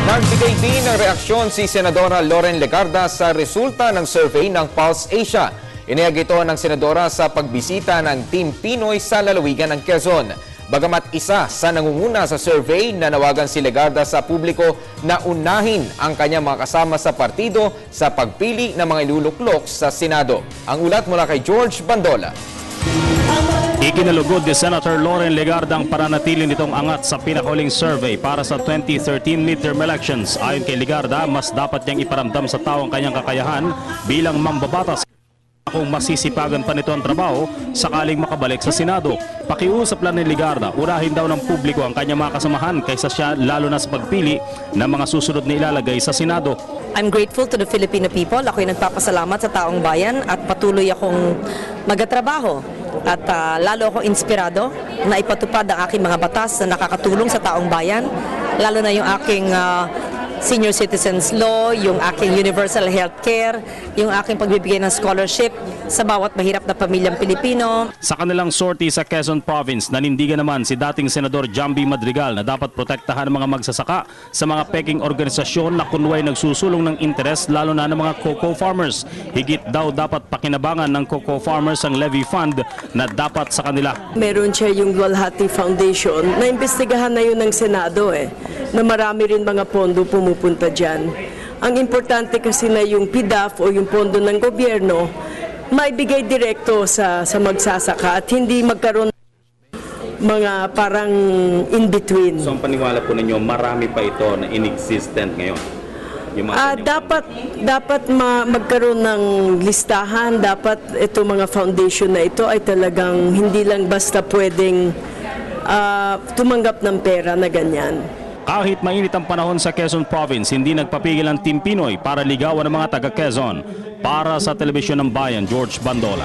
Nagbigay din ng reaksyon si Senadora Loren Legarda sa resulta ng survey ng Pulse Asia. Inihag ito ng Senadora sa pagbisita ng Team Pinoy sa lalawigan ng Quezon. Bagamat isa sa nangunguna sa survey, nanawagan si Legarda sa publiko na unahin ang kanyang mga kasama sa partido sa pagpili ng mga iluluklok sa Senado. Ang ulat mula kay George Bandola. Ikinalugod ni Senator Loren Legarda ang pananatili nitong angat sa pinakahuling survey para sa 2013 midterm elections. Ayon kay Legarda, mas dapat niyang iparamdam sa tao ang kanyang kakayahan bilang mambabatas kung masisipagan pa nito ang trabaho sakaling makabalik sa Senado. Pakiusap lang ni Legarda, urahin daw ng publiko ang kanyang mga kasamahan kaysa siya lalo na sa pagpili ng mga susunod na ilalagay sa Senado. I'm grateful to the Filipino people. Ako'y nagpapasalamat sa taong bayan at patuloy akong magtrabaho. At lalo akong inspirado na ipatupad ang aking mga batas na nakakatulong sa taong bayan, lalo na yung aking Senior Citizens Law, yung aking Universal Health Care, yung aking pagbibigay ng scholarship sa bawat mahirap na pamilyang Pilipino. Sa kanilang sortie sa Quezon Province, nanindigan naman si dating Senador Jamby Madrigal na dapat protektahan ang mga magsasaka sa mga peking organisasyon na kunway nagsusulong ng interes lalo na ng mga cocoa farmers. Higit daw dapat pakinabangan ng cocoa farmers ang levy fund na dapat sa kanila. Meron siya yung Dualhati Foundation na imbestigahan na yun ng Senado na marami rin mga pondo pumupunta dyan. Ang importante kasi na yung PDAF o yung pondo ng gobyerno maibigay direkto sa magsasaka at hindi magkaroon mga parang in-between. So ang paniwala po ninyo, marami pa ito na inexistent ngayon? Dapat magkaroon ng listahan, dapat ito mga foundation na ito ay talagang hindi lang basta pwedeng tumanggap ng pera na ganyan. Kahit mainit ang panahon sa Quezon Province, hindi nagpapigil ang Team Pinoy para ligawan ng mga taga-Quezon. Para sa Telebisyon ng Bayan, George Bandola.